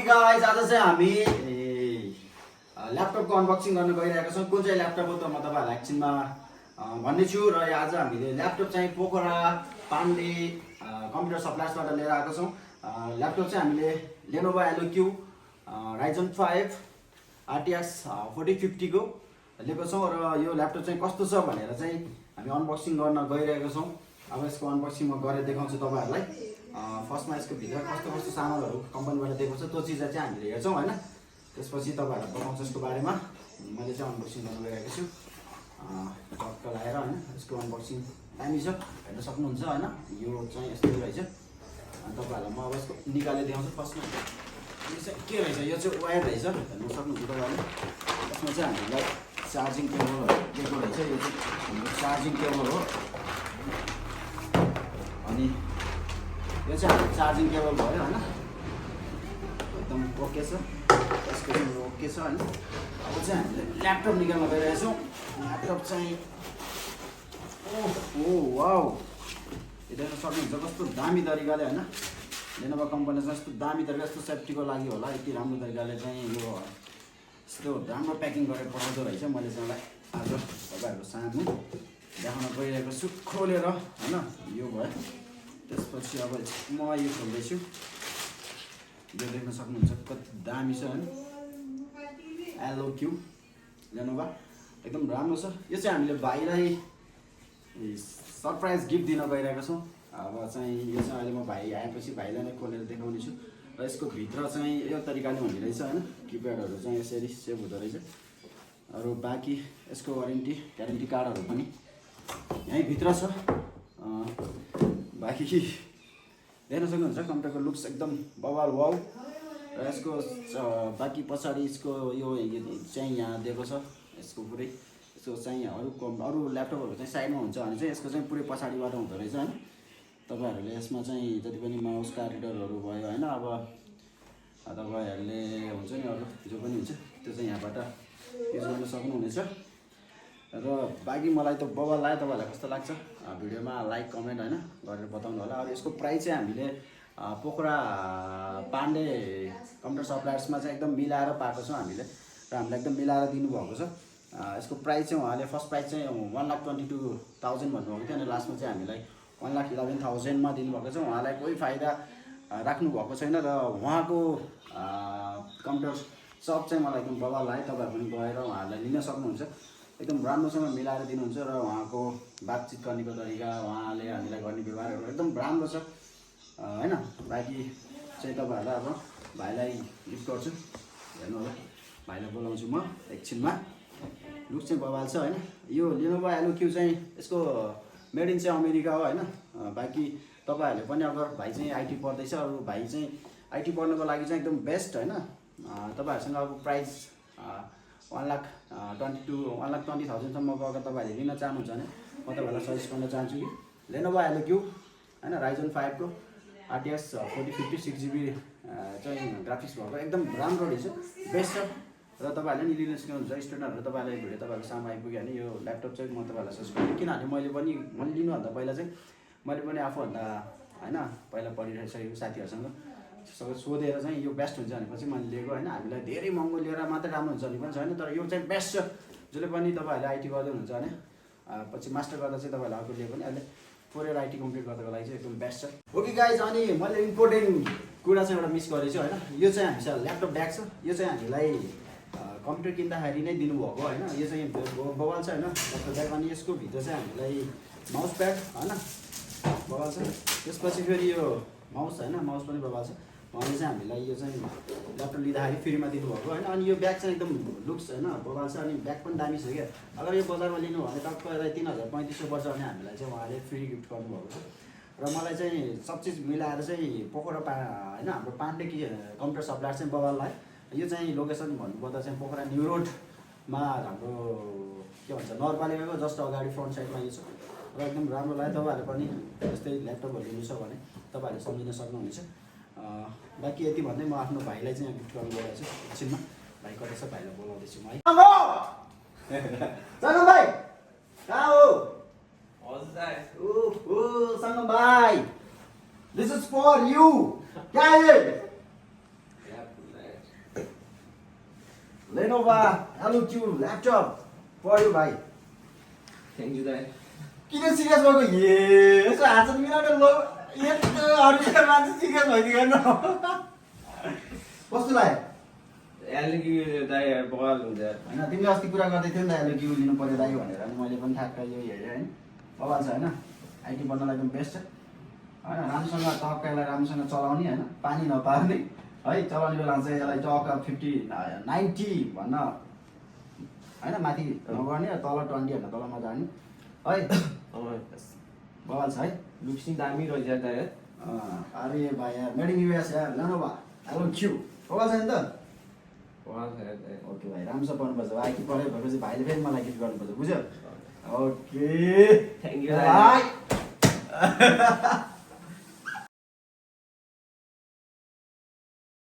Guys आज चाहिँ हामी ल्यापटपको अनबक्सिङ गर्न गइरहेका छौँ। कुन चाहिँ ल्यापटप हो त म तपाईँहरूलाई एकछिनमा भन्नेछु। र आज हामीले ल्यापटप चाहिँ पोखरा पाण्डे कम्प्युटर सप्लायर्सबाट लिएर आएको छौँ। ल्यापटप चाहिँ हामीले लेनोभो एलोक्यू राइजन 5 RTX 4050 को लिएको छौँ। र यो ल्यापटप चाहिँ कस्तो छ भनेर चाहिँ हामी अनबक्सिङ गर्न गइरहेका छौँ। अब यसको अनबक्सिङ म गरेर देखाउँछु तपाईँहरूलाई। फर्स्टमा यसको भित्र कस्तो कस्तो सामानहरू कम्पनीबाट दिएको छ त्यो चिजलाई चाहिँ हामीले हेर्छौँ होइन। त्यसपछि तपाईँहरूलाई बताउँछु यसको बारेमा। मैले चाहिँ अनबक्सिङ गर्न गइरहेको छु टक्क लगाएर होइन। यसको अनबक्सिङ दामी छ, हेर्न सक्नुहुन्छ होइन। यो चाहिँ यस्तो रहेछ। अनि तपाईँहरूलाई म अब यसको निकालेर देखाउँछु। फर्स्टमा यो चाहिँ के रहेछ, यो चाहिँ वायर रहेछ, हेर्न सक्नुहुन्छ तपाईँहरूले। यसमा चाहिँ हामीलाई चार्जिङ केबलहरू दिएको रहेछ। यो चाहिँ हाम्रो चार्जिङ केबल हो। अनि यो चाहिँ हाम्रो चार्जिङ केबल भयो होइन, एकदम ओके छ। यसको चाहिँ ओके छ होइन। अब चाहिँ हामीले ल्यापटप निकाल्न गइरहेछौँ। ल्यापटप चाहिँ ओहो वाउ, यो देख्न सक्नुहुन्छ कस्तो दामी तरिकाले होइन। लेनोभो कम्पनीले चाहिँ यस्तो दामी तरिका, यस्तो सेफ्टीको लागि होला यति राम्रो तरिकाले चाहिँ यो यस्तो राम्रो प्याकिङ गरेर पठाउँदो रहेछ। मैले चाहिँ यसलाई आज तपाईँहरूको सामु देखाउन गइरहेको छु खोलेर होइन। यो भयो। त्यसपछि अब म यो खोल्दैछु। यो देख्न सक्नुहुन्छ कति दामी छ होइन। एलोक्यू लेनोभो एकदम राम्रो छ। यो चाहिँ हामीले भाइलाई सरप्राइज गिफ्ट दिन गइरहेको छौँ। अब चाहिँ यो चाहिँ अहिले म भाइ आएपछि भाइलाई नै खोलेर देखाउने छु। र यसको भित्र चाहिँ यो तरिकाले हुने रहेछ होइन। किप्याडहरू चाहिँ यसरी सेभ हुँदो रहेछ। अरू बाँकी यसको वारेन्टी ग्यारेन्टी कार्डहरू पनि यहीँ भित्र छ। बाँकी हेर्न सक्नुहुन्छ कम्प्युटरको लुक्स एकदम बवाल वाउ। र यसको बाँकी पछाडि यसको यो चाहिँ यहाँ दिएको छ। यसको पुरै यसको चाहिँ अरू ल्यापटपहरू चाहिँ साइडमा हुन्छ भने चाहिँ यसको चाहिँ पुरै पछाडिबाट हुँदो रहेछ होइन। तपाईँहरूले यसमा चाहिँ जति पनि माउस कार्डरहरू भयो होइन, अब तपाईँहरूले हुन्छ नि अरू जो पनि हुन्छ त्यो चाहिँ यहाँबाट युज गर्न सक्नुहुनेछ। र बाँकी मलाई त बवाल लाग्यो। तपाईँहरूलाई कस्तो लाग्छ भिडियोमा लाइक कमेन्ट होइन गरेर बताउनु होला। अरू यसको प्राइस चाहिँ हामीले पोखरा पाण्डे कम्प्युटर सप्लायर्समा चाहिँ एकदम मिलाएर पाएको छौँ हामीले। र हामीलाई एकदम मिलाएर दिनुभएको छ। यसको प्राइस चाहिँ उहाँले फर्स्ट प्राइस चाहिँ 1,22,000 भन्नुभएको थियो। अनि लास्टमा चाहिँ हामीलाई 1,11,000 मा दिनुभएको छ। उहाँलाई कोही फाइदा राख्नु भएको छैन। र उहाँको कम्प्युटर सप चाहिँ मलाई एकदम बवाल लाग्यो। तपाईँहरू पनि गएर उहाँहरूलाई लिन सक्नुहुन्छ। एकदम राम्रोसँग मिलाएर दिनुहुन्छ। र उहाँको बातचित गर्नेको तरिका, उहाँले हामीलाई गर्ने व्यवहारहरू एकदम राम्रो छ होइन। बाँकी चाहिँ तपाईँहरूलाई अब भाइलाई गिफ्ट गर्छु, हेर्नु होला। भाइलाई बोलाउँछु म एकछिनमा। लुक चाहिँ बवाल छ होइन। यो लेनोभो एलोक्यू चाहिँ यसको मेड इन चाहिँ अमेरिका हो होइन। बाँकी तपाईँहरूले पनि अगर भाइ चाहिँ आइटी पढ्दैछ, अरू भाइ चाहिँ आइटी पढ्नुको लागि चाहिँ एकदम बेस्ट होइन। तपाईँहरूसँग अब प्राइस 1,20,000 सम्मको अगर तपाईँहरूले लिन चाहनुहुन्छ भने म तपाईँहरूलाई सजेस्ट गर्न चाहन्छु कि लेनोभो एलोक्यू होइन राइजन 5 को RTX 4050 6GB चाहिँ ग्राफिक्स भएको एकदम राम्रो रहेछ, बेस्ट छ। र तपाईँहरूले नि लिन सक्नुहुन्छ। स्टुडेन्टहरू तपाईँलाई भिडियो तपाईँहरूको सामु आइपुग्यो भने यो ल्यापटप चाहिँ म तपाईँहरूलाई सजेस्ट गर्छु। किनभने मैले लिनुभन्दा पहिला चाहिँ मैले पनि आफूभन्दा होइन पहिला पढिरहेको साथीहरूसँग सबै सोधेर चाहिँ यो बेस्ट हुन्छ भनेपछि मैले लिएको होइन। हामीलाई धेरै महँगो लिएर मात्रै राम्रो हुन्छ भने पनि छैन, तर यो चाहिँ बेस्ट छ। जसले पनि तपाईँहरूले आइटी गर्दै हुनुहुन्छ भने पछि मास्टर गर्दा चाहिँ तपाईँहरूले अर्को लियो भने अहिले 4 इयर आइटी कम्प्लिट गर्नको लागि चाहिँ एकदम बेस्ट छ। ओके गाइज, अनि मैले इम्पोर्टेन्ट कुरा चाहिँ एउटा मिस गरेछु होइन। यो चाहिँ हामीसँग ल्यापटप ब्याग छ। यो चाहिँ हामीलाई कम्प्युटर किन्दाखेरि नै दिनुभएको होइन। यो चाहिँ बवाल छ होइन ल्यापटप ब्याग। अनि यसको भित्र चाहिँ हामीलाई माउस प्याड होइन बवाल छ। त्यसपछि फेरि यो माउस होइन, माउस पनि बवाल छ। उहाँले चाहिँ हामीलाई यो चाहिँ ल्यापटप लिँदाखेरि फ्रीमा दिनुभएको होइन। अनि यो ब्याग चाहिँ एकदम लुक्स होइन बवाल छ। अनि ब्याग पनि दामी छ क्या। अगर यो बजारमा लिनु भने टक्क 3,000-3,500 पर्छ भने हामीलाई चाहिँ उहाँले फ्री गिफ्ट गर्नुभएको छ। र मलाई चाहिँ सब चिज मिलाएर चाहिँ पोखरा होइन हाम्रो पाण्डे कम्प्युटर सप्लायर चाहिँ बवाल लाग्यो। यो चाहिँ लोकेसन भन्नुपर्दा चाहिँ पोखरा न्यू रोडमा हाम्रो के भन्छ नगरपालिकाको जस्ट अगाडि फ्रन्ट साइडमा यो छ। र एकदम राम्रो लाग्यो। तपाईँहरूले पनि यस्तै ल्यापटपहरू लिनु छ भने तपाईँहरूले सम्झिन सक्नुहुनेछ। बाँकी यति भन्दै म आफ्नो भाइलाई चाहिँ गिफ्ट गर्नु गइरहेको छु। एकछिनमा भाइ कतै छ भाइलाई बोलाउँदैछु म है। सङ्गम भाइ कहाँ हो? सङ्गम भाइ, दिस इज फर यु। क्या लेनोभा LQ ल्यापटप पढ्यो भाइ। थ्याङ्क यू दाइ। किन सिरियस भएको यसो हात मिलाउने लो यस्तो अरू मान्छे सिरियस भइदिएन कस्तो लाग्यो LQ दाइ बवाल हुन्छ होइन तिमीले अस्ति कुरा गर्दै थियौ नि त LQ लिनु पऱ्यो दाइ भनेर अनि मैले पनि ठ्याक्क यो हेरेँ होइन बवाल छ होइन आइटी पढ्नलाई एकदम बेस्ट छ होइन राम्रोसँग टक्कलाई राम्रोसँग चलाउने होइन पानी नपार्ने है चलाउने बेला चाहिँ यसलाई टक्क 90 भन्न होइन माथि नगर्ने तल 20 भन्न तल नजाने है बवाल छ है लुक्स नि दामी रहेछ दाइ। अरे भाइ यार मेड इन युएस यार लेनोभा LQ बवाल छ नि त बवाल छ दाइ। ओके भाइ राम्रोसँग पढ्नुपर्छ आइटी पढाइ भएपछि भाइले फेरि मलाई गिफ्ट गर्नुपर्छ बुझ्यो ओके थ्याङ्क यू बाई